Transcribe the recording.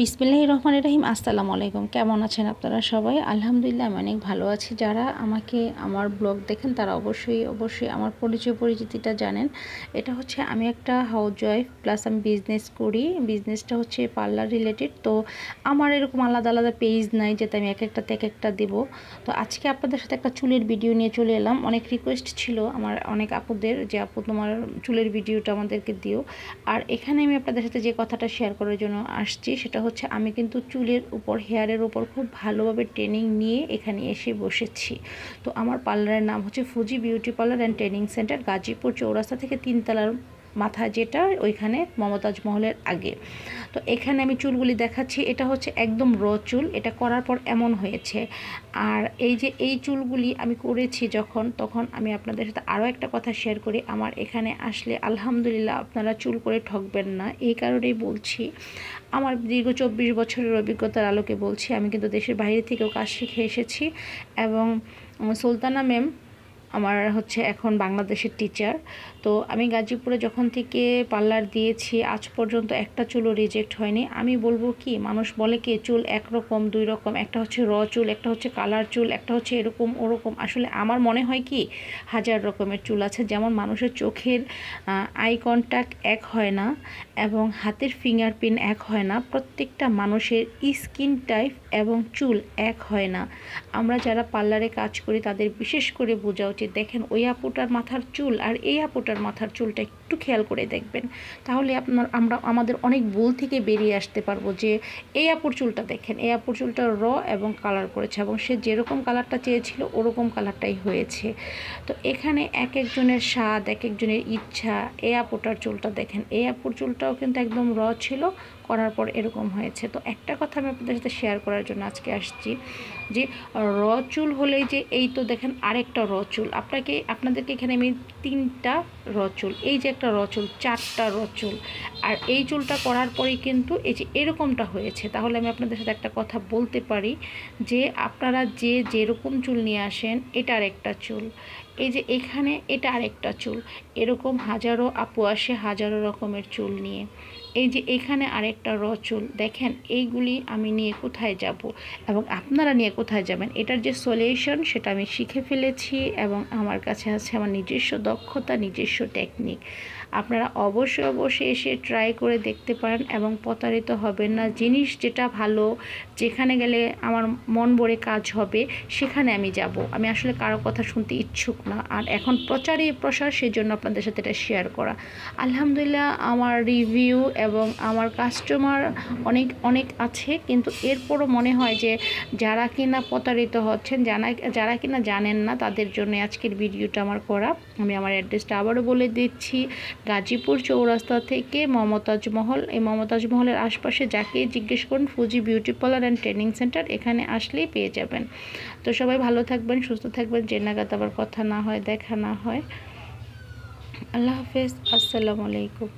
বিসমিল্লাহির রহমানির রহিম। আসসালামু আলাইকুম। কেমন আছেন আপনারা সবাই? আলহামদুলিল্লাহ আমি অনেক ভালো আছি। যারা আমাকে আমার ব্লগ দেখেন তারা অবশ্যই আমার পরিচয় পরিচিতিটা জানেন। এটা হচ্ছে আমি একটা হাউসওয়াইফ প্লাস আমি বিজনেস করি। বিজনেসটা হচ্ছে পার্লার রিলেটেড। তো আমার এরকম আলাদা আলাদা পেজ নাই যেটা আমি এক একটা দেবো। তো আজকে আপনাদের সাথে একটা চুলের ভিডিও নিয়ে চলে এলাম। অনেক রিকোয়েস্ট ছিল আমার অনেক আপুদের যে আপু তোমার চুলের ভিডিওটা আমাদেরকে দিও। আর এখানে আমি আপনাদের সাথে যে কথাটা শেয়ার করার জন্য আসছি সেটা হচ্ছে আমি কিন্তু চুলের উপর হেয়ারের উপর খুব ভালোভাবে ট্রেনিং নিয়ে এখানে এসে বসেছি। তো আমার পার্লারের নাম হচ্ছে Fuji beauty parlour and training centre, Gazipur চৌরাস্তা থেকে 3 তলার মাথা যেটা ওইখানে মমতাজ মহলের আগে। তো এখানে আমি চুলগুলি দেখাচ্ছি। এটা হচ্ছে একদম র চুল, এটা করার পর এমন হয়েছে। আর এই যে এই চুলগুলি আমি করেছি তখন আমি আপনাদের সাথে আরও একটা কথা শেয়ার করি। আমার এখানে আসলে আলহামদুলিল্লাহ আপনারা চুল করে ঠকবেন না, এই কারণেই বলছি। আমার দীর্ঘ 24 বছরের অভিজ্ঞতার আলোকে বলছি। আমি কিন্তু দেশের বাইরে থেকেও কাজ শিখে এসেছি এবং সুলতানা ম্যাম আমার হচ্ছে এখন বাংলাদেশের টিচার। তো আমি গাজীপুরে যখন থেকে পার্লার দিয়েছি আজ পর্যন্ত একটা চুলও রিজেক্ট হয়নি। আমি বলবো কি, মানুষ বলে কি চুল একরকম দুই রকম, একটা হচ্ছে র চুল, একটা হচ্ছে কালার চুল, একটা হচ্ছে এরকম ওরকম। আসলে আমার মনে হয় কি, হাজার রকমের চুল আছে। যেমন মানুষের চোখের আই কন্ট্যাক্ট এক হয় না এবং হাতের ফিঙ্গারপ্রিন্ট এক হয় না, প্রত্যেকটা মানুষের স্কিন টাইপ এবং চুল এক হয় না। আমরা যারা পার্লারে কাজ করি তাদের বিশেষ করে বোঝা উচিত। দেখেন ওই আপুটার মাথার চুল আর এই আপুটার মাথার চুলটা একটু খেয়াল করে দেখবেন, তাহলে আমরা আমাদের অনেক ভুল থেকে বেরিয়ে আসতে পারবো। যে এই আপুর চুলটা দেখেন, এই আপুর চুলটা র এবং কালার করেছে এবং সে যেরকম কালারটা চেয়েছিল ওরকম কালারটাই হয়েছে। তো এখানে এক একজনের স্বাদ, এক একজনের ইচ্ছা। এই আপুটার চুলটা দেখেন, এই আপুর চুলটাও কিন্তু একদম র ছিল, করার পর এরকম হয়েছে। তো একটা কথা আমি আপনাদের সাথে শেয়ার করার জন্য আজকে আসছি যে র চুল হলেই যে এই তো দেখেন আরেকটা র চুল, আপনাদেরকে এখানে আমি 3টা র চুল, এই যে একটা র চুল, 4টা র চুল, আর এই চুলটা করার পরেই কিন্তু এই যে এরকমটা হয়েছে। তাহলে আমি আপনাদের সাথে একটা কথা বলতে পারি যে আপনারা যেরকম চুল নিয়ে আসেন, এটা আরেকটা চুল, এই যে এখানে এটা আরেকটা চুল, এরকম হাজারো আপু আসে হাজারো রকমের চুল নিয়ে। এই যে এখানে আরেকটা র চুল দেখেন, এইগুলি আমি নিয়ে কোথায় যাব এবং আপনারা নিয়ে কোথায় যাবেন, এটার যে সলিউশন সেটা আমি শিখে ফেলেছি এবং আমার কাছে আছে আমার নিজস্ব দক্ষতা, নিজস্ব টেকনিক। আপনারা অবশ্যই এসে ট্রাই করে দেখতে পারেন এবং প্রতারিত হবেন না। জিনিস যেটা ভালো, যেখানে গেলে আমার মন ভরে কাজ হবে সেখানে আমি যাব। আমি আসলে কারো কথা শুনতে ইচ্ছুক না। আর এখন প্রচারই প্রসার, সেই জন্য আপনাদের সাথে এটা শেয়ার করা। আলহামদুলিল্লাহ আমার রিভিউ এবং আমার কাস্টমার অনেক আছে, কিন্তু এরপরও মনে হয় যে যারা কিনা প্রতারিত হচ্ছেন, যারা কিনা জানেন না, তাদের জন্য আজকের ভিডিওটা আমার করা। আমি আমার অ্যাড্রেসটা আবারও বলে দিচ্ছি, গাজীপুর চৌরাস্তা থেকে মমতাজ মহল, এই মমতাজ মহলের আশপাশে যাকেই জিজ্ঞেস করুন Fuji beauty parlour and training centre, এখানে আসলেই পেয়ে যাবেন। তো সবাই ভালো থাকবেন, সুস্থ থাকবেন, যে নাগাদ আবার কথা না হয়, দেখা না হয়। আল্লাহ হাফেজ, আসসালামু আলাইকুম।